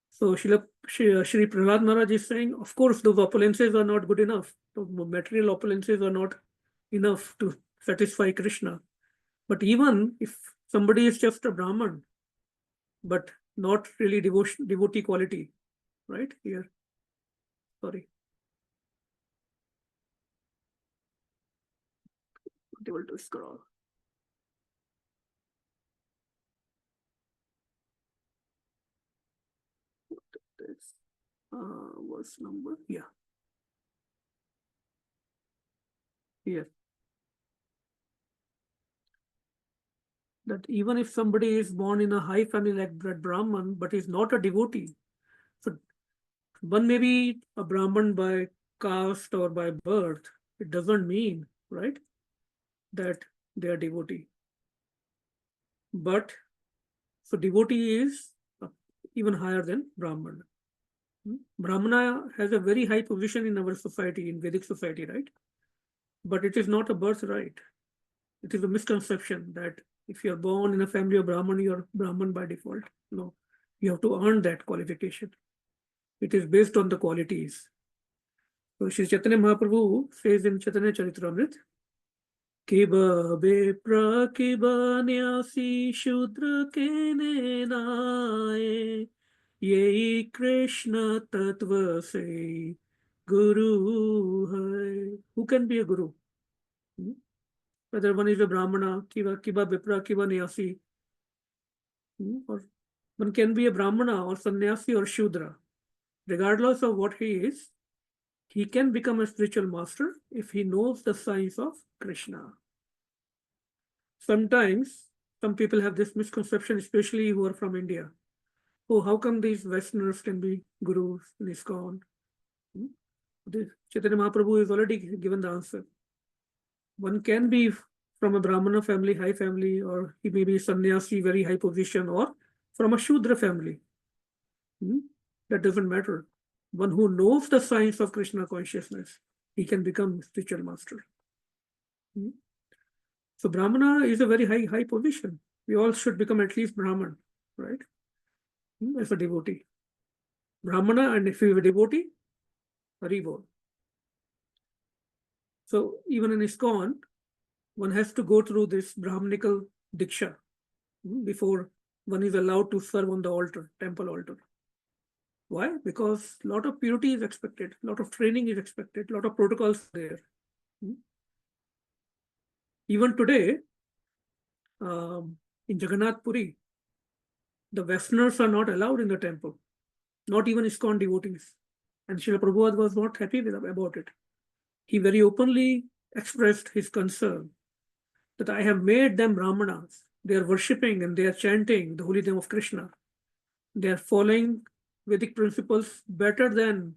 so Shri Prahlad Maharaj is saying, of course, those opulences are not good enough. Those material opulences are not enough to satisfy Krishna. But even if somebody is just a Brahman, but not really devotee quality, right? Here, sorry. Not able to scroll. This verse number, yeah. Here. That even if somebody is born in a high family like Brahman, but is not a devotee, so one may be a Brahman by caste or by birth, it doesn't mean, right, that they are devotee. But so devotee is even higher than Brahman. Brahmana has a very high position in our society, in Vedic society, right? But it is not a birthright. It is a misconception that if you are born in a family of Brahman, you are Brahman by default. No, you have to earn that qualification. It is based on the qualities. So Sri Chaitanya Mahaprabhu says in Chaitanya Charitamrita, Kiba Bepra Kiba Nyasi Shudra Kene Nae Yei Krishna Tattva Se Guru Hai. Who can be a guru? Whether one is a Brahmana, Kiba Bepra Kiba Nyasi, or one can be a Brahmana or Sannyasi or Shudra. Regardless of what he is, he can become a spiritual master if he knows the science of Krishna. Sometimes some people have this misconception, especially who are from India. Oh, how come these Westerners can be gurus in ISKCON? Chaitanya Mahaprabhu has already given the answer. One can be from a Brahmana family, high family, or he may be sannyasi, very high position, or from a Shudra family. That doesn't matter. One who knows the science of Krishna consciousness, he can become spiritual master. So Brahmana is a very high position. We all should become at least Brahman, right? As a devotee. Brahmana, and if you are a devotee, Haribol. So even in ISKCON, one has to go through this Brahmanical Diksha before one is allowed to serve on the altar, temple altar. Why? Because a lot of purity is expected, a lot of training is expected, a lot of protocols there. Even today, in Jagannath Puri, the Westerners are not allowed in the temple, not even ISKCON devotees. And Srila Prabhupada was not happy about it. He very openly expressed his concern that I have made them Brahmanas. They are worshipping and they are chanting the holy name of Krishna. They are following Vedic principles better than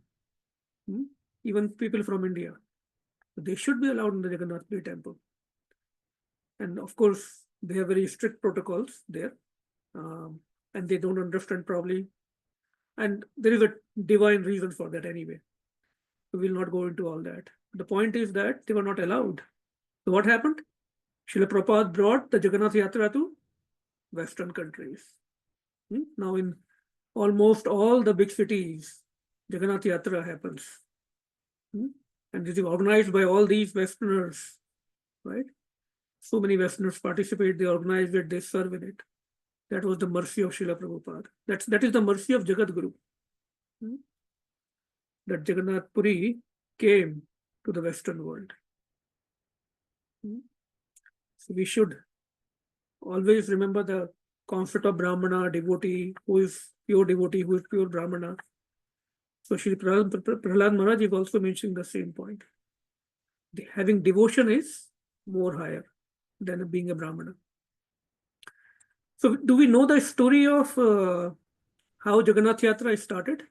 even people from India. They should be allowed in the Jagannath Puri temple. And of course, they have very strict protocols there, and they don't understand probably. And there is a divine reason for that anyway. We will not go into all that. The point is that they were not allowed. So what happened? Srila Prabhupada brought the Jagannath Yatra to Western countries. Now in almost all the big cities, Jagannath Yatra happens. And it is organized by all these Westerners, right? So many Westerners participate, they organize it, they serve in it. That was the mercy of Srila Prabhupada. That is the mercy of Jagat Guru. That Jagannath Puri came to the Western world. So we should always remember the concept of Brahmana, devotee, who is pure devotee, who is pure Brahmana. So Shri Prahlad Maharaj is also mentioning the same point. Having devotion is more higher than being a Brahmana. So do we know the story of how Jagannath Yatra started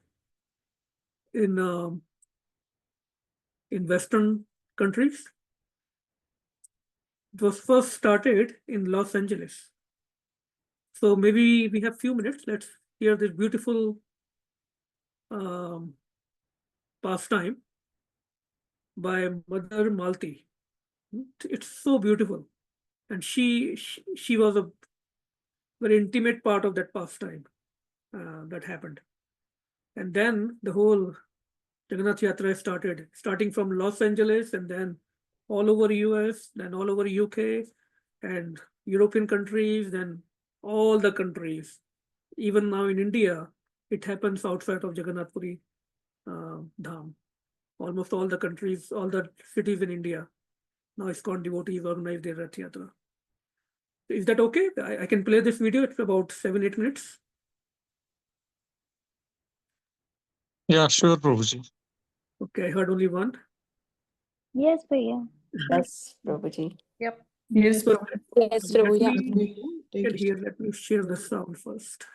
in Western countries? It was first started in Los Angeles. So maybe we have few minutes. Let's hear this beautiful pastime by Mother Malti. It's so beautiful. And she was a very intimate part of that pastime that happened. And then the whole Jagannath Yatra started, starting from Los Angeles and then all over US, then all over UK and European countries, then all the countries. Even now in India, it happens outside of Jagannath Puri Dham. Almost all the countries, all the cities in India, now ISKCON devotees organize their Rath Yatra. Is that okay? I can play this video. It's about 7-8 minutes. Yeah, sure, Prabhuji. Okay, I heard only one. Yes, Priya. Yes, Prabhuji. Yep. Yes, So Yes, Prabhu. let Yeah. me get here. Let me share the sound first.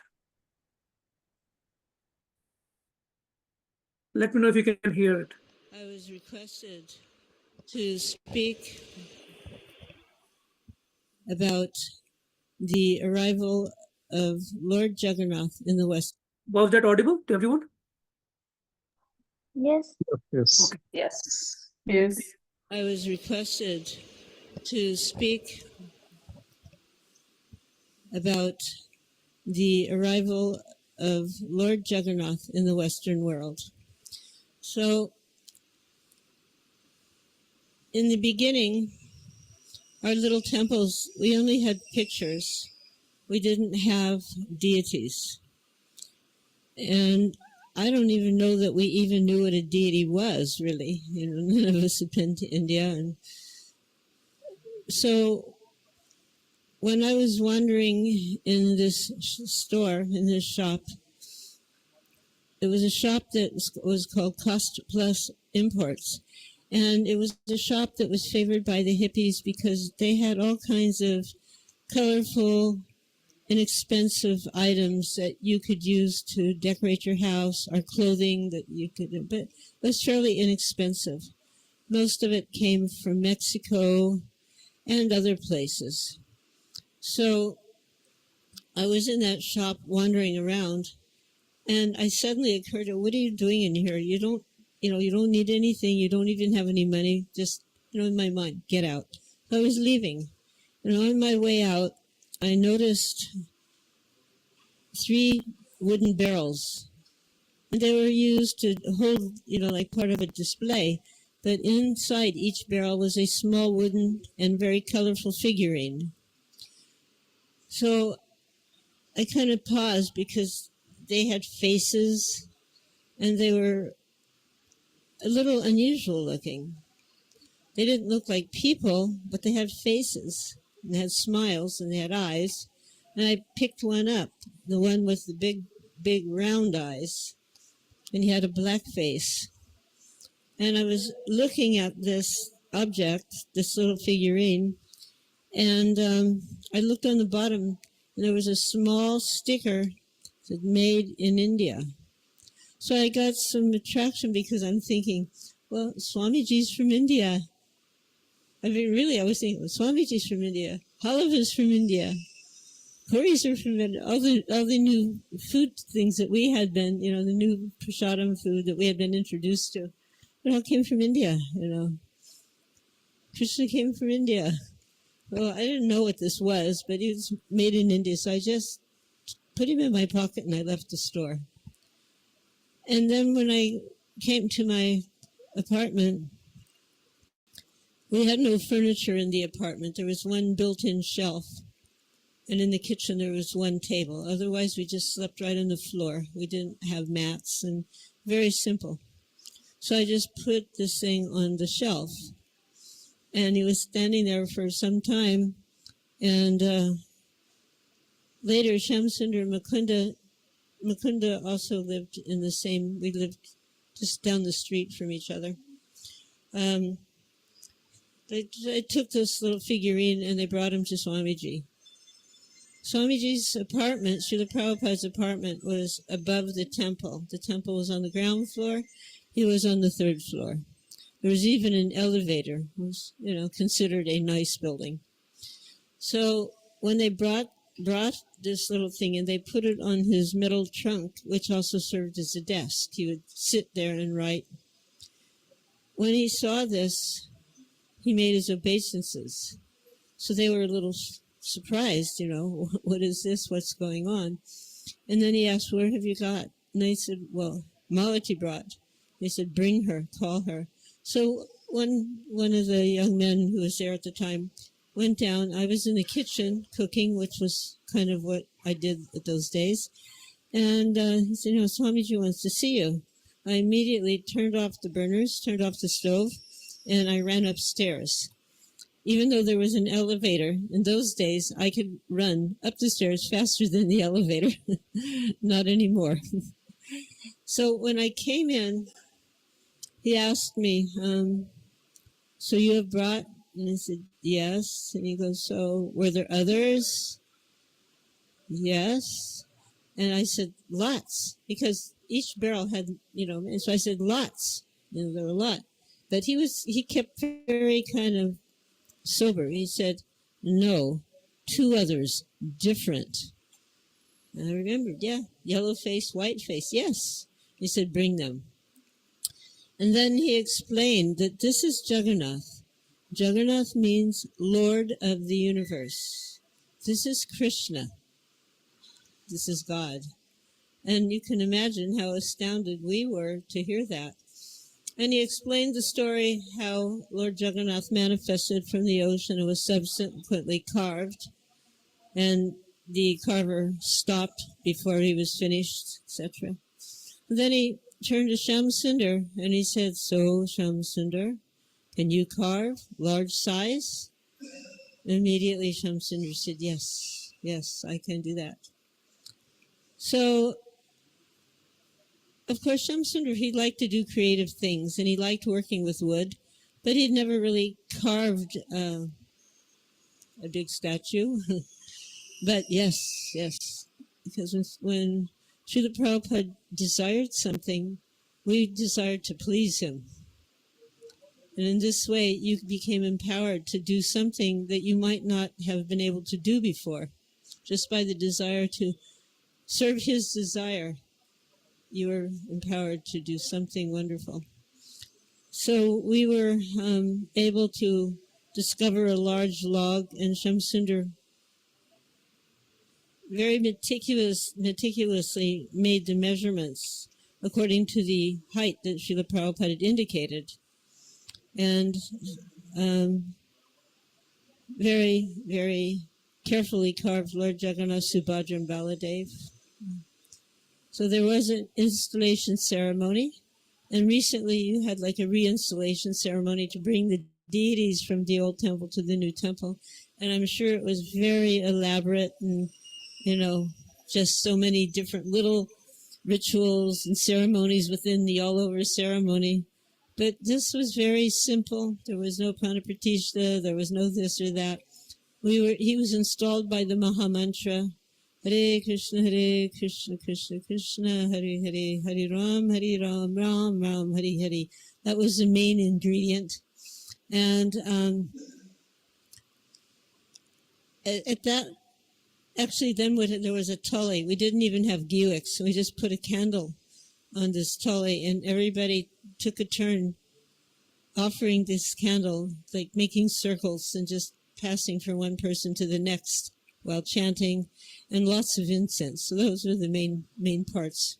Let me know if you can hear it. I was requested to speak about the arrival of Lord Jagannath in the West. Was that audible to everyone? Yes. Yes. Okay. Yes. yes, I was requested to speak about the arrival of Lord Jagannath in the Western world. So, in the beginning, our little temples, we only had pictures. We didn't have deities. And I don't even know that we even knew what a deity was, really. None of us had been to India. And so when I was wandering in this store, in this shop, it was a shop that was called Cost Plus Imports. And it was a shop that was favored by the hippies because they had all kinds of colorful, inexpensive items that you could use to decorate your house, or clothing that you could, but it was fairly inexpensive. Most of it came from Mexico and other places. So I was in that shop wandering around, and I suddenly occurred to, what are you doing in here? You don't need anything. You don't even have any money. Just, in my mind, get out. So I was leaving. And on my way out, I noticed 3 wooden barrels. And they were used to hold, like part of a display. But inside each barrel was a small wooden and very colorful figurine. So I kind of paused because they had faces and they were a little unusual looking. They didn't look like people, but they had faces and they had smiles and they had eyes. And I picked one up, the one with the big round eyes, and he had a black face. And I was looking at this object, this little figurine, and I looked on the bottom, and there was a small sticker that made in India. So I got some attraction because I'm thinking, well, Swamiji's from India. I mean, really, I was thinking, Swamiji's from India, Halava's from India, Puris are from India, all the new food things that we had been, the new prasadam food that we had been introduced to, it all came from India, Krishna came from India. Well, I didn't know what this was, but it was made in India, so I just put him in my pocket and I left the store. And then when I came to my apartment, we had no furniture in the apartment. There was one built-in shelf, and in the kitchen there was one table. Otherwise, we just slept right on the floor. We didn't have mats, and very simple. So I just put this thing on the shelf, and he was standing there for some time, and later Shamsundar and Mukunda also lived in the same, we lived just down the street from each other. They took this little figurine and they brought him to Swamiji. Swamiji's apartment, Srila Prabhupada's apartment, was above the temple. The temple was on the ground floor. He was on the third floor. There was even an elevator. It was, considered a nice building. So when they brought this little thing and they put it on his metal trunk, which also served as a desk, he would sit there and write. When he saw this, he made his obeisances. So they were a little surprised, what is this? What's going on? And then he asked, where have you got? And they said, well, Malati brought. They said, bring her, call her. So one of the young men who was there at the time went down. I was in the kitchen cooking, which was kind of what I did at those days. And he said, Swamiji wants to see you. I immediately turned off the burners, turned off the stove, and I ran upstairs. Even though there was an elevator, in those days, I could run up the stairs faster than the elevator. Not anymore. So when I came in, he asked me, so you have brought? And I said, yes. And he goes, so were there others? Yes. And I said, lots, because each barrel had, and so I said, lots. There were a lot. But he kept very kind of sober. He said, no, 2 others, different. And I remembered, yeah, yellow face, white face, yes. He said, bring them. And then he explained that this is Jagannath. Jagannath means Lord of the universe. This is Krishna. This is God. And you can imagine how astounded we were to hear that. And he explained the story how Lord Jagannath manifested from the ocean and was subsequently carved. And the carver stopped before he was finished, etc. Then he turned to Shamsundar and he said, so Shamsundar, can you carve large size? Immediately Shamsundar said, yes, I can do that. So, of course, Shamsundar, he liked to do creative things and he liked working with wood, but he'd never really carved a big statue. But yes, because when Srila Prabhupada desired something, we desired to please him. And in this way, you became empowered to do something that you might not have been able to do before. Just by the desire to serve his desire, you were empowered to do something wonderful. So we were able to discover a large log, and Shamsundar very meticulously made the measurements according to the height that Srila Prabhupada had indicated. And very, very carefully carved Lord Jagannath, Subhadra, and Baladev. So there was an installation ceremony, and recently you had like a reinstallation ceremony to bring the deities from the old temple to the new temple. And I'm sure it was very elaborate and, just so many different little rituals and ceremonies within the all-over ceremony. But this was very simple. There was no prana-pratishtha, there was no this or that. He was installed by the Mahamantra, Hare Krishna, Krishna Krishna, Hare Hare, Hare Ram, Ram Ram, Hare Hare. That was the main ingredient. And at that, actually, then there was a tully. We didn't even have Buicks. We just put a candle on this tully, and everybody took a turn offering this candle, like making circles and just passing from one person to the next while chanting, and lots of incense. So those were the main parts.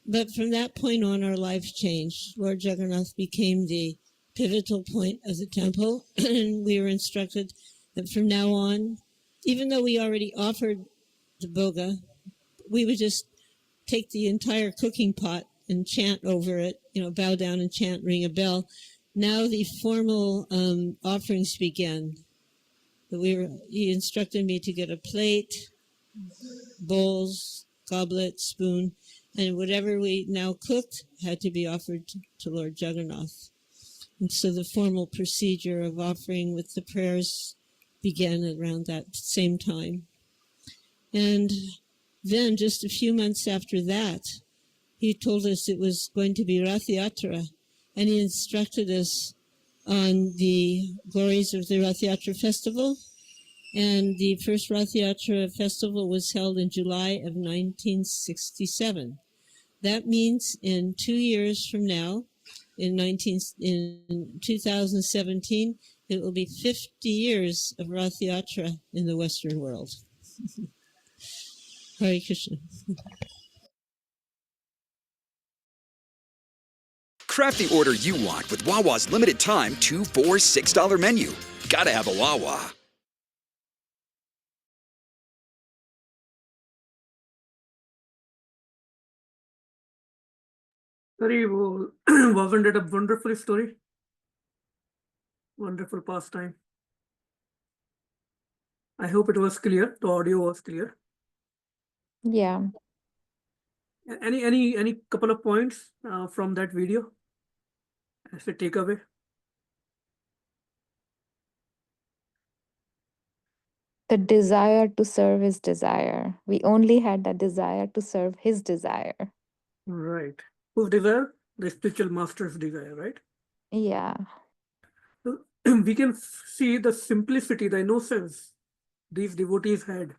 But from that point on, our lives changed. Lord Jagannath became the pivotal point of the temple, and we were instructed that from now on, even though we already offered the bhoga, we would just take the entire cooking pot and chant over it, bow down and chant, ring a bell. Now the formal offerings began. He instructed me to get a plate, bowls, goblet, spoon, and whatever we now cooked had to be offered to Lord Jagannath. And so the formal procedure of offering with the prayers began around that same time. And then, just a few months after that, he told us it was going to be Rath Yatra, and he instructed us on the glories of the Rath Yatra festival. And the first Rath Yatra festival was held in July of 1967. That means in 2 years from now, in 2017, it will be 50 years of Rath Yatra in the Western world. Hare Krishna. Craft the order you want with Wawa's limited time $2 for $6 menu. Gotta have a Wawa. Sorry, wasn't it a wonderful story? Wonderful pastime. I hope it was clear. The audio was clear. Yeah. Any couple of points from that video as a takeaway? The desire to serve his desire. We only had that desire to serve his desire. Right. Whose desire? The spiritual master's desire, right? Yeah. So we can see the simplicity, the innocence these devotees had.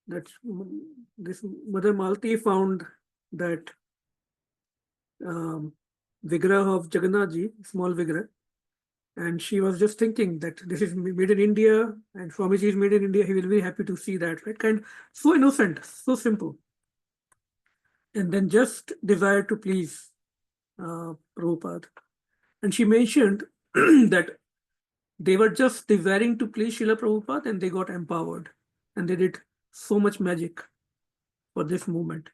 That this Mother Malti found that Vigraha of Jagannath Ji, small Vigraha, and she was just thinking that this is made in India and Swamiji is made in India. He will be happy to see that, right? Kind so innocent, so simple. And then just desire to please Prabhupada. And she mentioned that they were just desiring to please Srila Prabhupada and they got empowered. And they did so much magic for this movement.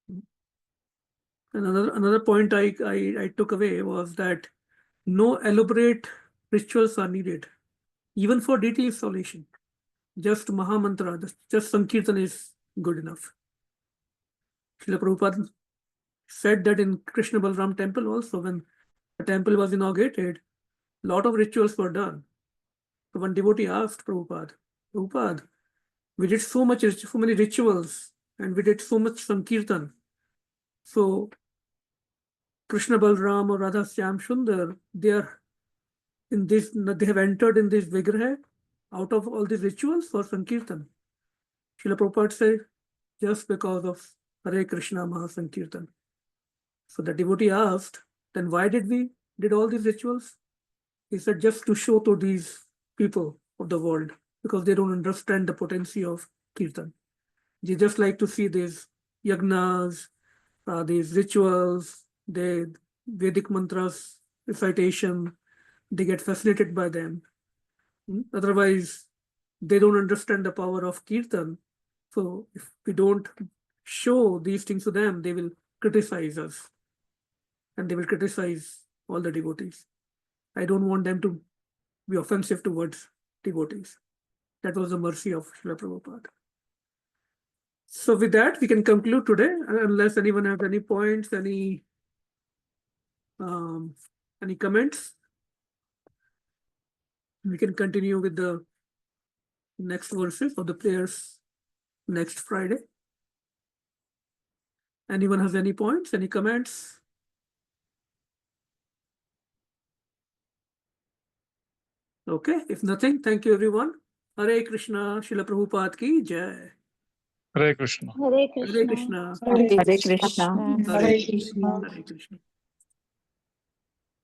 And another point I took away was that no elaborate rituals are needed, even for deity installation. Just Maha Mantra, just Sankirtan is good enough. Srila Prabhupada said that in Krishna Balram temple also, when the temple was inaugurated, a lot of rituals were done. So one devotee asked Prabhupada, we did so many rituals and we did so much Sankirtan. So Krishna Balram or Radha Shyam Sundar, they have entered in this Vigraha out of all these rituals for Sankirtan. Srila Prabhupada said, just because of Hare Krishna Maha Sankirtan. So the devotee asked, then why did we did all these rituals? He said, just to show to these people of the world, because they don't understand the potency of Kirtan. They just like to see these yagnas, these rituals, the Vedic mantras, recitation, they get fascinated by them. Otherwise, they don't understand the power of Kirtan. So if we don't show these things to them, they will criticize us. And they will criticize all the devotees. I don't want them to be offensive towards devotees. That was the mercy of Srila Prabhupada. So with that, we can conclude today, unless anyone has any points, any comments. We can continue with the next verses of the prayers next Friday. Anyone has any points, any comments? Okay, if nothing, thank you everyone. Hare Krishna, Srila Prabhupada ki jai. Hare Krishna. Hare Hare Krishna. Krishna. Hare Hare Krishna. Krishna. Hare Krishna. Hare Krishna.